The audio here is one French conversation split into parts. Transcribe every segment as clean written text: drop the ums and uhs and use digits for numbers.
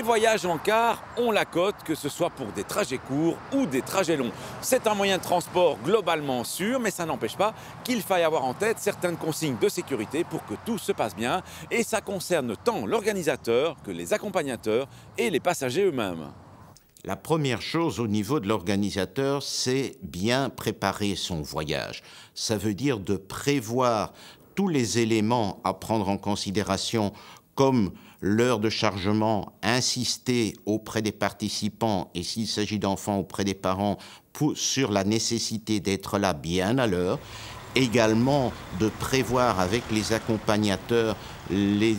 voyages en car ont la cote, que ce soit pour des trajets courts ou des trajets longs. C'est un moyen de transport globalement sûr, mais ça n'empêche pas qu'il faille avoir en tête certaines consignes de sécurité pour que tout se passe bien. Et ça concerne tant l'organisateur que les accompagnateurs et les passagers eux-mêmes. La première chose au niveau de l'organisateur, c'est bien préparer son voyage. Ça veut dire de prévoir tous les éléments à prendre en considération, comme l'heure de chargement, insister auprès des participants et s'il s'agit d'enfants auprès des parents sur la nécessité d'être là bien à l'heure. Également de prévoir avec les accompagnateurs les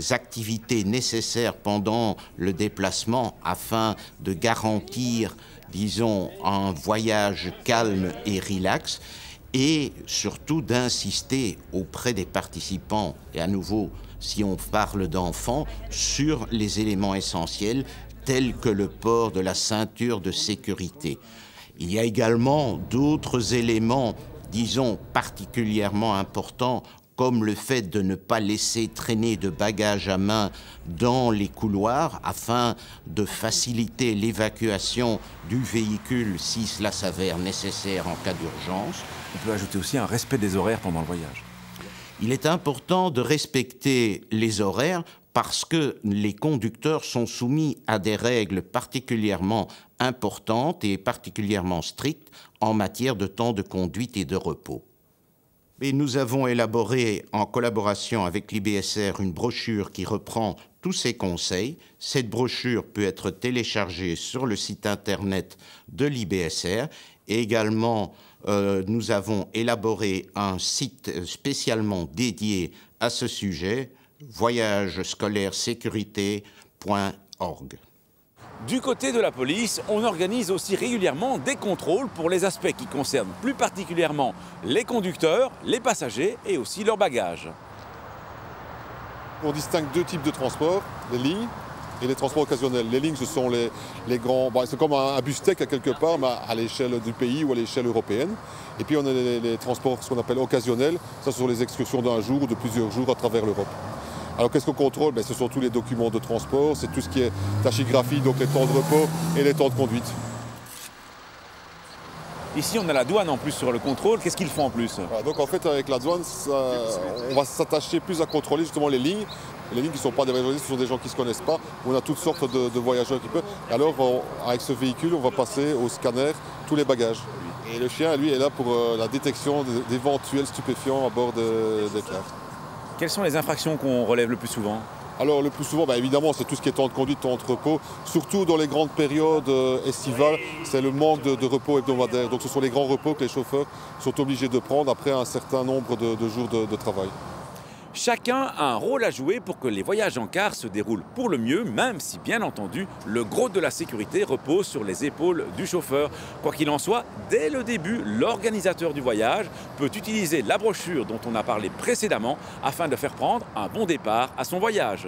activités nécessaires pendant le déplacement afin de garantir, disons, un voyage calme et relax. Et surtout d'insister auprès des participants, et à nouveau, si on parle d'enfants, sur les éléments essentiels tels que le port de la ceinture de sécurité. Il y a également d'autres éléments, disons, particulièrement importants, comme le fait de ne pas laisser traîner de bagages à main dans les couloirs afin de faciliter l'évacuation du véhicule si cela s'avère nécessaire en cas d'urgence. On peut ajouter aussi un respect des horaires pendant le voyage. Il est important de respecter les horaires parce que les conducteurs sont soumis à des règles particulièrement importantes et particulièrement strictes en matière de temps de conduite et de repos. Et nous avons élaboré, en collaboration avec l'IBSR, une brochure qui reprend tous ces conseils. Cette brochure peut être téléchargée sur le site internet de l'IBSR. Et également, nous avons élaboré un site spécialement dédié à ce sujet, voyagescolaires-sécurité.org. Du côté de la police, on organise aussi régulièrement des contrôles pour les aspects qui concernent plus particulièrement les conducteurs, les passagers et aussi leurs bagages. On distingue deux types de transports, les lignes et les transports occasionnels. Les lignes, ce sont les grands... c'est comme un bus tech à quelque part, mais à l'échelle du pays ou à l'échelle européenne. Et puis on a les transports, ce qu'on appelle occasionnels. Ça, ce sont les excursions d'un jour ou de plusieurs jours à travers l'Europe. Alors qu'est-ce qu'on contrôle? Ce sont tous les documents de transport, c'est tout ce qui est tachygraphie, donc les temps de repos et les temps de conduite. Ici, on a la douane en plus sur le contrôle. Qu'est-ce qu'ils font en plus? Voilà, donc en fait, avec la douane, on va s'attacher plus à contrôler justement les lignes. Les lignes qui ne sont pas des voyageurs, ce sont des gens qui ne se connaissent pas. On a toutes sortes de voyageurs qui peuvent. Et alors, avec ce véhicule, on va passer au scanner tous les bagages. Et le chien, lui, est là pour la détection d'éventuels stupéfiants à bord des cars. Quelles sont les infractions qu'on relève le plus souvent? Alors le plus souvent, évidemment, c'est tout ce qui est temps de conduite, temps de repos. Surtout dans les grandes périodes estivales, c'est le manque de repos hebdomadaire. Donc ce sont les grands repos que les chauffeurs sont obligés de prendre après un certain nombre de jours de travail. Chacun a un rôle à jouer pour que les voyages en car se déroulent pour le mieux, même si, bien entendu, le gros de la sécurité repose sur les épaules du chauffeur. Quoi qu'il en soit, dès le début, l'organisateur du voyage peut utiliser la brochure dont on a parlé précédemment afin de faire prendre un bon départ à son voyage.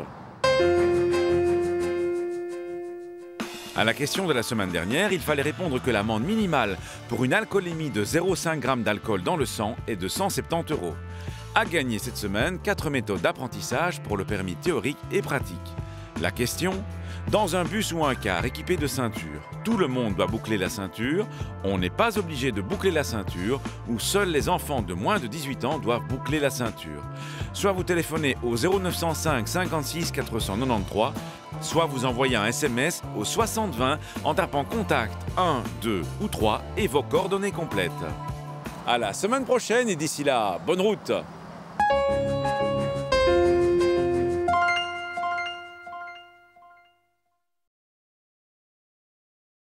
À la question de la semaine dernière, il fallait répondre que l'amende minimale pour une alcoolémie de 0,5 g d'alcool dans le sang est de 170 €. À gagner cette semaine, 4 méthodes d'apprentissage pour le permis théorique et pratique. La question: dans un bus ou un car équipé de ceinture, tout le monde doit boucler la ceinture, on n'est pas obligé de boucler la ceinture, ou seuls les enfants de moins de 18 ans doivent boucler la ceinture. Soit vous téléphonez au 0905 56 493, soit vous envoyez un SMS au 6020 en tapant contact 1, 2 ou 3 et vos coordonnées complètes. À la semaine prochaine et d'ici là, bonne route!